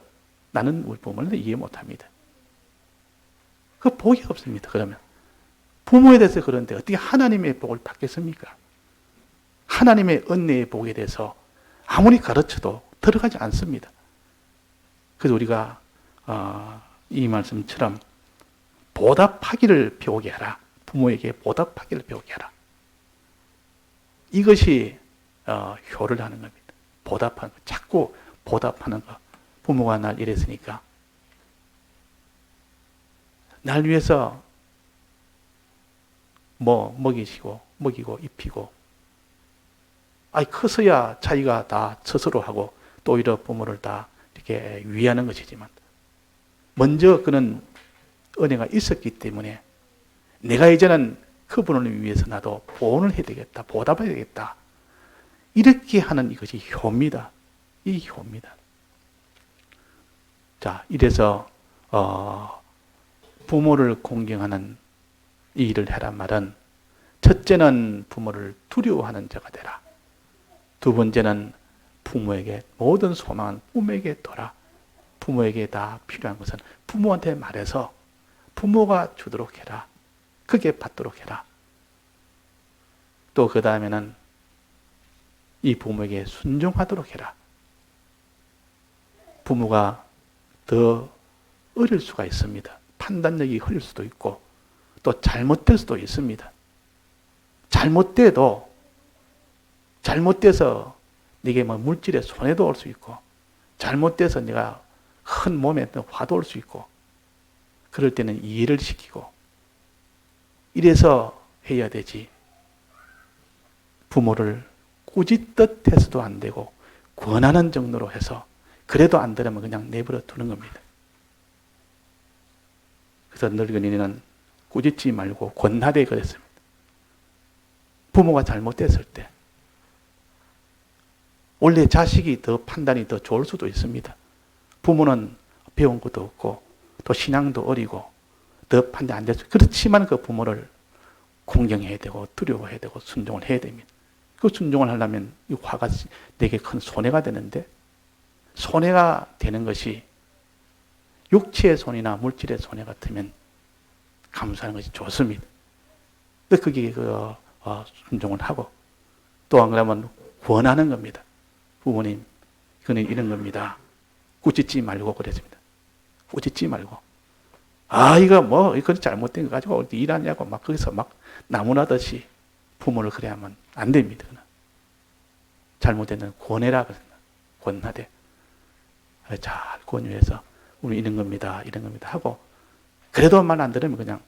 나는 우리 부모를 이해 못합니다. 그 복이 없습니다. 그러면 부모에 대해서 그런데 어떻게 하나님의 복을 받겠습니까? 하나님의 은혜의 복에 대해서 아무리 가르쳐도 들어가지 않습니다. 그래서 우리가 이 말씀처럼 보답하기를 배우게 하라. 부모에게 보답하기를 배우게 하라. 이것이 효를 하는 겁니다. 보답하는 거. 자꾸 보답하는 거. 부모가 날 이랬으니까 날 위해서 먹이고 입히고 커서야 자기가 다 스스로 하고 또 오히려 부모를 다 이렇게 위하는 것이지만 먼저 그런 은혜가 있었기 때문에 내가 이제는 그분을 위해서 나도 보온을 해야 되겠다. 보답해야 되겠다. 이렇게 하는 이것이 효입니다. 이 효입니다. 자, 이래서 부모를 공경하는 이 일을 해란 말은 첫째는 부모를 두려워하는 자가 되라. 두 번째는 부모에게 모든 소망은 부모에게 둬라. 부모에게 다 필요한 것은 부모한테 말해서 부모가 주도록 해라. 그게 받도록 해라. 또 그 다음에는 이 부모에게 순종하도록 해라. 부모가 더 어릴 수가 있습니다. 판단력이 흐릴 수도 있고 또 잘못될 수도 있습니다. 잘못돼서 네게 뭐 물질에 손해도 올 수 있고 잘못돼서 네가 큰 몸에 화도 올 수 있고 그럴 때는 이해를 시키고 이래서 해야 되지. 부모를 꾸짖듯 해서도 안 되고 권하는 정도로 해서 그래도 안 되려면 그냥 내버려 두는 겁니다. 그래서 늙은이는 꾸짖지 말고 권하되 그랬습니다. 부모가 잘못됐을 때 원래 자식이 더 판단이 더 좋을 수도 있습니다. 부모는 배운 것도 없고 또 신앙도 어리고 더 판단 안 됐어요. 그렇지만 그 부모를 공경해야 되고 두려워해야 되고 순종을 해야 됩니다. 그 순종을 하려면 이 화가 내게 큰 손해가 되는데 손해가 되는 것이 육체의 손이나 물질의 손해 같으면 감수하는 것이 좋습니다. 근데 그게 순종을 하고 또 안 그러면 권하는 겁니다. 부모님, 그는 이런 겁니다. 꾸짖지 말고 그랬습니다. 꾸짖지 말고. 이건 잘못된 거 가지고 어디 일하냐고 막 거기서 막 나무라듯이 부모를 그래 하면 안 됩니다. 잘못된 권해라 그랬습니다. 권하되. 잘 권유해서 우리 이런 겁니다. 하고 그래도 말 안 들으면 그냥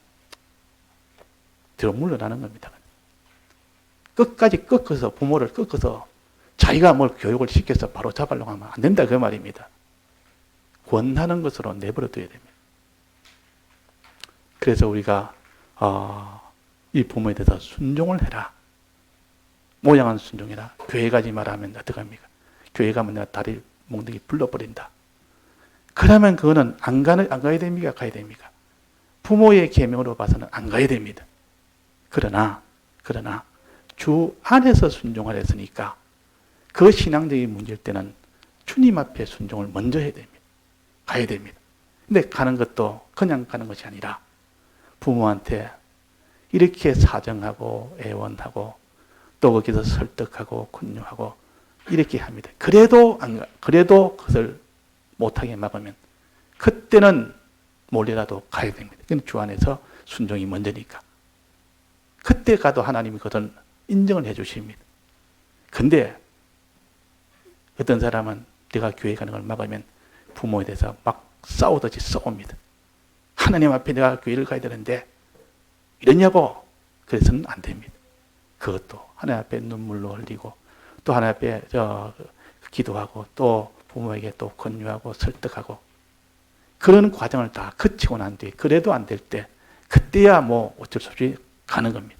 뒤로 물러나는 겁니다. 끝까지 꺾어서 부모를 꺾어서 자기가 뭘 교육을 시켜서 바로 잡으려고 하면 안 된다 그 말입니다. 권하는 것으로 내버려 둬야 됩니다. 그래서 우리가 이 부모에 대해서 순종을 해라. 모양은 순종해라. 교회 가지 마라 하면 어떡합니까? 교회 가면 내가 다리 몽둥이 불러버린다. 그러면 그거는 안 가야 됩니까? 가야 됩니까? 부모의 계명으로 봐서는 안 가야 됩니다. 그러나 주 안에서 순종을 했으니까 그 신앙적인 문제일 때는 주님 앞에 순종을 먼저 해야 됩니다. 가야 됩니다. 근데 가는 것도 그냥 가는 것이 아니라 부모한테 이렇게 사정하고 애원하고 또 거기서 설득하고 권유하고 이렇게 합니다. 그래도 그것을 못하게 막으면 그때는 몰래라도 가야 됩니다. 주 안에서 순종이 먼저니까. 그때 가도 하나님이 그것을 인정을 해 주십니다. 근데 어떤 사람은 내가 교회 가는 걸 막으면 부모에 대해서 막 싸우듯이 싸웁니다. 하나님 앞에 내가 교회를 가야 되는데 이러냐고. 그래서는 안 됩니다. 그것도 하나님 앞에 눈물로 흘리고 또 하나님 앞에 기도하고 또 부모에게 또 권유하고 설득하고 그런 과정을 다 거치고 난 뒤에 그래도 안 될 때 그때야 뭐 어쩔 수 없이 가는 겁니다.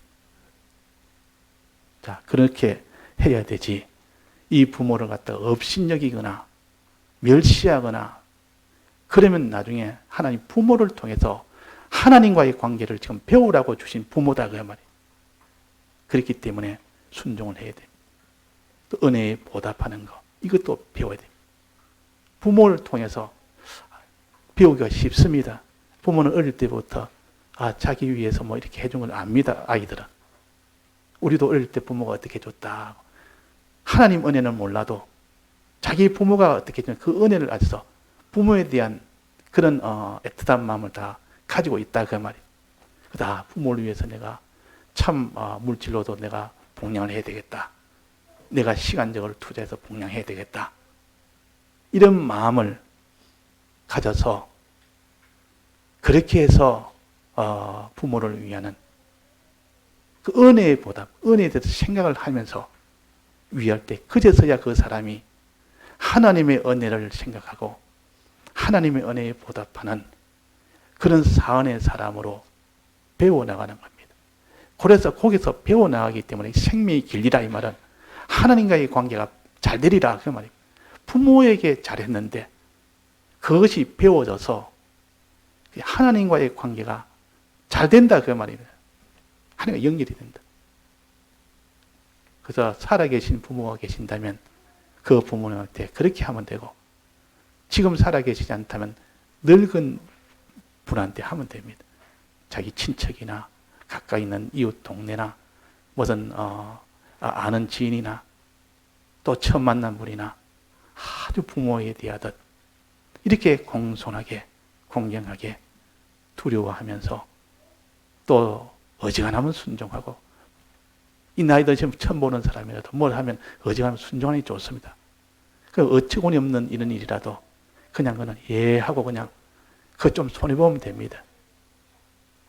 자, 그렇게 해야 되지. 이 부모를 갖다 업신여기거나 멸시하거나 그러면 나중에 하나님 부모를 통해서 하나님과의 관계를 지금 배우라고 주신 부모다 그 말이에요. 그렇기 때문에 순종을 해야 돼요. 또 은혜에 보답하는 거 이것도 배워야 돼요. 부모를 통해서 배우기가 쉽습니다. 부모는 어릴 때부터 자기 위해서 뭐 이렇게 해준 걸 압니다. 아이들은. 우리도 어릴 때 부모가 어떻게 해줬다. 하나님 은혜는 몰라도 자기 부모가 어떻게 해준 그 은혜를 알아서 부모에 대한 그런 애틋한 마음을 다 가지고 있다 그 말이에요. 그다 부모를 위해서 내가 참 물질로도 내가 봉양을 해야 되겠다. 내가 시간적으로 투자해서 봉양해야 되겠다. 이런 마음을 가져서 그렇게 해서 부모를 위하는 그 은혜의 보답, 은혜에 대해서 생각을 하면서 위할 때 그제서야 그 사람이 하나님의 은혜를 생각하고 하나님의 은혜에 보답하는 그런 사은의 사람으로 배워나가는 겁니다. 그래서 거기서 배워나가기 때문에 생명이 길리라 이 말은 하나님과의 관계가 잘 되리라 그 말입니다. 부모에게 잘했는데 그것이 배워져서 하나님과의 관계가 잘 된다 그 말입니다. 하나님과 연결이 된다. 그래서 살아계신 부모가 계신다면 그 부모님한테 그렇게 하면 되고, 지금 살아계시지 않다면 늙은 분한테 하면 됩니다. 자기 친척이나 가까이 있는 이웃 동네나 무슨 아는 지인이나 또 처음 만난 분이나 아주 부모에 대하듯 이렇게 공손하게 공경하게 두려워하면서 또 어지간하면 순종하고, 이 나이 드시면 처음 보는 사람이라도 뭘 하면 어지간하면 순종하는 게 좋습니다. 그 어처구니 없는 이런 일이라도 그냥 그는 예 하고 그냥 그거 좀 손해보면 됩니다.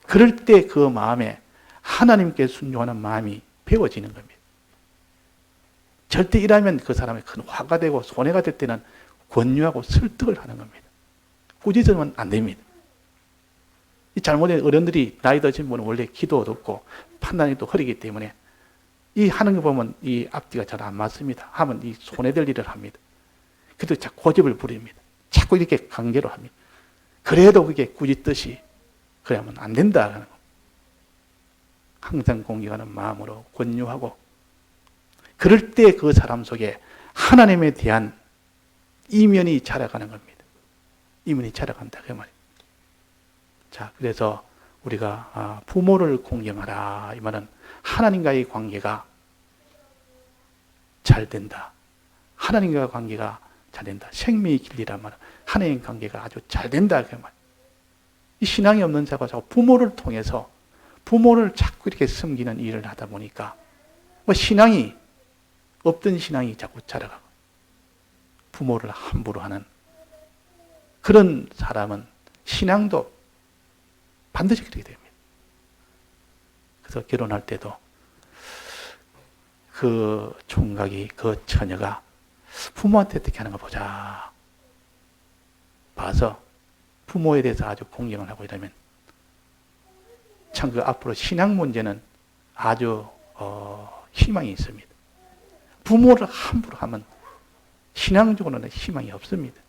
그럴 때 그 마음에 하나님께 순종하는 마음이 배워지는 겁니다. 절대 이러면 그 사람의 큰 화가 되고 손해가 될 때는 권유하고 설득을 하는 겁니다. 꾸짖으면 안 됩니다. 이 잘못된 어른들이 나이 드신 분은 원래 기도도 없고 판단이 또 흐리기 때문에 이 하는 거 보면 이 앞뒤가 잘 안 맞습니다. 하면 이 손해될 일을 합니다. 그래도 자꾸 고집을 부립니다. 자꾸 이렇게 강제로 합니다. 그래도 그게 꾸짖듯이 그러면 안 된다. 항상 공경하는 마음으로 권유하고, 그럴 때 그 사람 속에 하나님에 대한 이면이 자라가는 겁니다. 이면이 자라간다 그 말입니다. 자, 그래서 우리가 부모를 공경하라 이 말은 하나님과의 관계가 잘 된다. 하나님과의 관계가 잘 된다. 생명의 길이란 말은 하나님 관계가 아주 잘 된다 그 말. 이 신앙이 없는 자가 자꾸 부모를 통해서 부모를 자꾸 이렇게 섬기는 일을 하다 보니까 뭐 신앙이 없던 신앙이 자꾸 자라가고 부모를 함부로 하는 그런 사람은 신앙도 반드시 그렇게 됩니다. 그래서 결혼할 때도 그 총각이 그 처녀가 부모한테 어떻게 하는가 보자 봐서 부모에 대해서 아주 공경을 하고 이러면 참 그 앞으로 신앙 문제는 아주 희망이 있습니다. 부모를 함부로 하면 신앙적으로는 희망이 없습니다.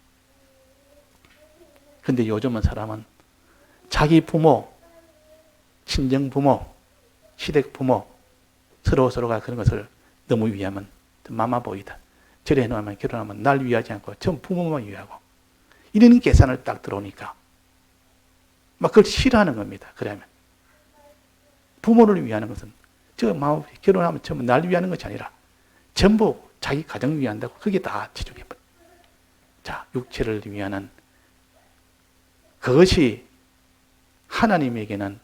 그런데 요즘은 사람은 자기 부모, 친정 부모, 시댁 부모 서로가 그런 것을 너무 위하면 마마보이다. 저래 해놓으면 결혼하면 날 위하지 않고 전 부모만 위하고 이런 계산을 딱 들어오니까 막 그걸 싫어하는 겁니다. 그러면 부모를 위하는 것은 결혼하면 전부 날 위하는 것이 아니라 전부 자기 가정을 위한다고 그게 다 지적해버려. 자, 육체를 위하는 그것이 하나님에게는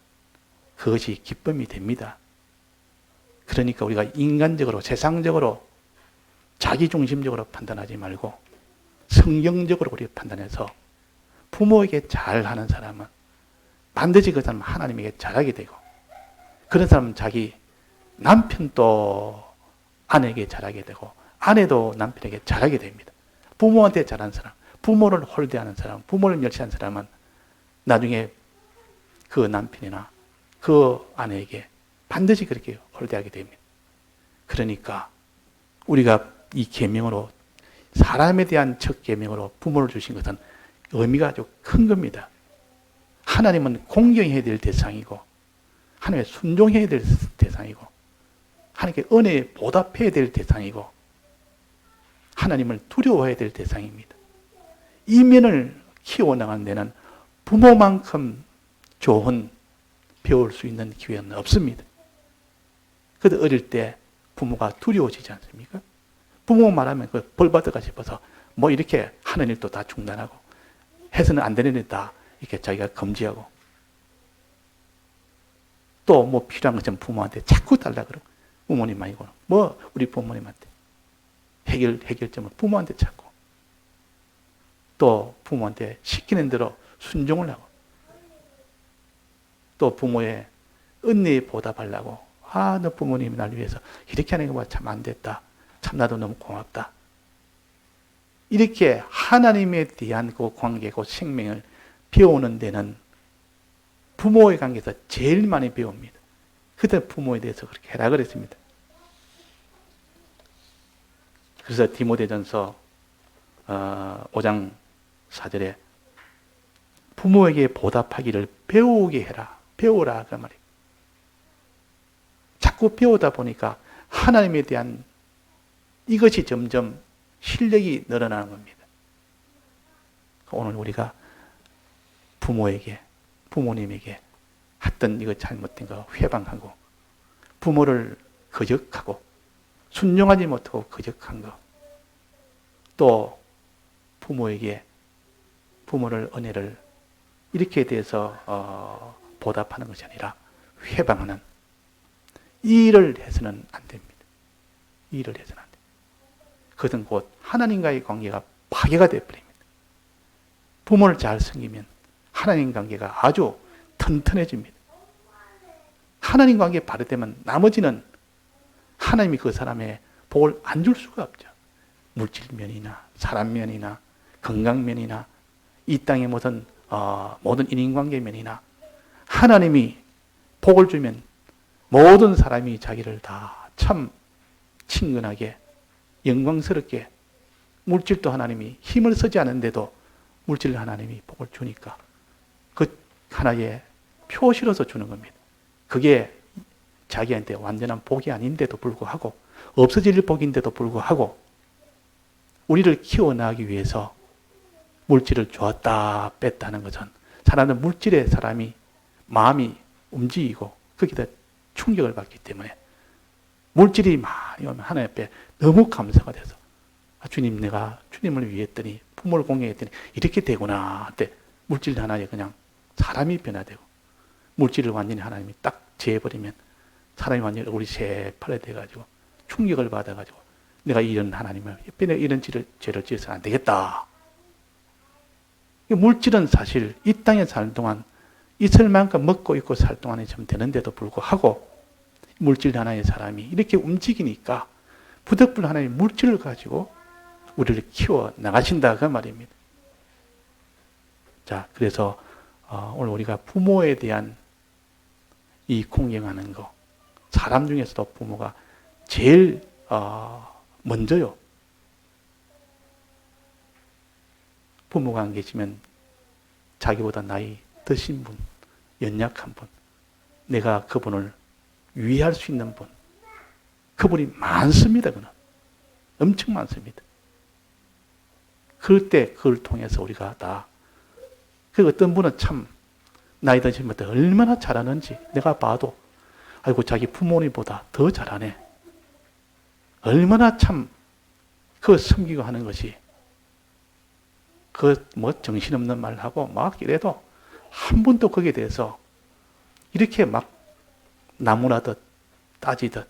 그것이 기쁨이 됩니다. 그러니까 우리가 인간적으로 세상적으로 자기중심적으로 판단하지 말고 성경적으로 우리가 판단해서 부모에게 잘하는 사람은 반드시 그 사람은 하나님에게 잘하게 되고, 그런 사람은 자기 남편도 아내에게 잘하게 되고 아내도 남편에게 잘하게 됩니다. 부모한테 잘하는 사람, 부모를 홀대하는 사람, 부모를 멸시하는 사람은 나중에 그 남편이나 그 아내에게 반드시 그렇게 홀대하게 됩니다. 그러니까 우리가 이 계명으로 사람에 대한 첫 계명으로 부모를 주신 것은 의미가 아주 큰 겁니다. 하나님은 공경해야 될 대상이고 하나님의 순종해야 될 대상이고 하나님께 은혜에 보답해야 될 대상이고 하나님을 두려워해야 될 대상입니다. 이 면을 키워나가는 데는 부모만큼 좋은 배울 수 있는 기회는 없습니다. 그래도 어릴 때 부모가 두려워지지 않습니까? 부모 말하면 그 벌 받을까 싶어서 뭐 이렇게 하는 일도 다 중단하고 해서는 안 되는 일 다 이렇게 자기가 금지하고 또 뭐 필요한 것은 부모한테 자꾸 달라 그러고 부모님 아니고 뭐 우리 부모님한테 해결점을 부모한테 찾고 또 부모한테 시키는 대로 순종을 하고 또 부모의 은혜에 보답하려고 너 부모님이 날 위해서 이렇게 하는 거 참 안 됐다. 참 나도 너무 고맙다. 이렇게 하나님에 대한 그 관계, 그 생명을 배우는 데는 부모의 관계에서 제일 많이 배웁니다. 그때 부모에 대해서 그렇게 해라 그랬습니다. 그래서 디모데전서 5장 4절에 부모에게 보답하기를 배우게 해라. 배우라 그 말이에요. 자꾸 배우다 보니까 하나님에 대한 이것이 점점 실력이 늘어나는 겁니다. 오늘 우리가 부모님에게 했던 이거 잘못된 거 회방하고, 부모를 거역하고 순종하지 못하고 거역한 거, 또 부모를 은혜를 이렇게 대해서 보답하는 것이 아니라 회방하는 이 일을 해서는 안 됩니다. 이 일을 해서는 안 됩니다. 그것은 곧 하나님과의 관계가 파괴가 되어버립니다. 부모를 잘 섬기면 하나님 관계가 아주 튼튼해집니다. 하나님 관계에 바르되면 나머지는 하나님이 그 사람의 복을 안 줄 수가 없죠. 물질면이나 사람면이나 건강면이나 이 땅의 모든 인인관계면이나 하나님이 복을 주면 모든 사람이 자기를 다 참 친근하게 영광스럽게, 물질도 하나님이 힘을 쓰지 않는데도 물질 하나님이 복을 주니까 그 하나의 표시로서 주는 겁니다. 그게 자기한테 완전한 복이 아닌데도 불구하고, 없어질 복인데도 불구하고 우리를 키워나가기 위해서 물질을 주었다 뺐다 하는 것은 사람은 물질에 사람이 마음이 움직이고 거기다 충격을 받기 때문에 물질이 많이 오면 하나님 앞에 너무 감사가 돼서 주님, 내가 주님을 위했더니 부모를 공경했더니 이렇게 되구나 때 물질 하나에 그냥 사람이 변화되고, 물질을 완전히 하나님이 딱 제해버리면 사람이 완전히 얼굴이 새파랗게 돼가지고 충격을 받아가지고 내가 이런 하나님을 이런 죄를 지어서는 안 되겠다. 물질은 사실 이 땅에 살 동안 있을 만큼 먹고 있고 살 동안에 좀 되는데도 불구하고 물질 하나의 사람이 이렇게 움직이니까 부득불 하나의 물질을 가지고 우리를 키워 나가신다 그 말입니다. 자, 그래서 오늘 우리가 부모에 대한 이 공경하는 거, 사람 중에서도 부모가 제일 먼저요. 부모가 안 계시면 자기보다 나이 드신 분, 연약한 분, 내가 그분을 위할 수 있는 분, 그분이 많습니다. 그는 엄청 많습니다. 그때 그걸 통해서 우리가 다, 그 어떤 분은 참 나이 드신 분들 얼마나 잘하는지 내가 봐도 아이고 자기 부모님보다 더 잘하네. 얼마나 참 그 섬기고 하는 것이, 그 뭐 정신없는 말하고 막 이래도 한 번도 거기에 대해서 이렇게 막 나무라듯 따지듯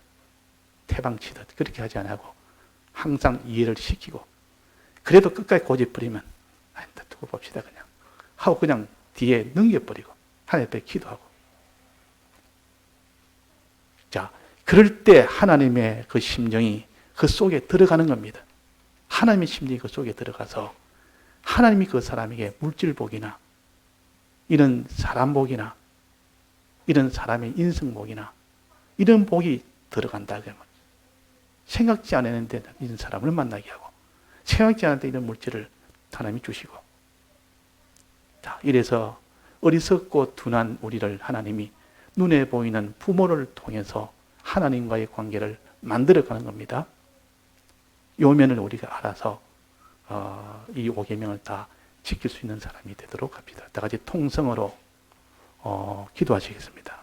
태방치듯 그렇게 하지 않고 항상 이해를 시키고, 그래도 끝까지 고집부리면 두고 봅시다 그냥 하고 그냥 뒤에 넘겨버리고 하나님 앞에 기도하고. 자, 그럴 때 하나님의 그 심정이 그 속에 들어가는 겁니다. 하나님의 심정이 그 속에 들어가서 하나님이 그 사람에게 물질복이나 이런 사람복이나 이런 사람의 인성복이나 이런 복이 들어간다. 그러면 생각지 않았는데 이런 사람을 만나게 하고, 생각지 않았는데 이런 물질을 하나님이 주시고. 자, 이래서 어리석고 둔한 우리를 하나님이 눈에 보이는 부모를 통해서 하나님과의 관계를 만들어가는 겁니다. 요 면을 우리가 알아서 이 5계명을 다 지킬 수 있는 사람이 되도록 합시다. 다 같이 통성으로 기도하시겠습니다.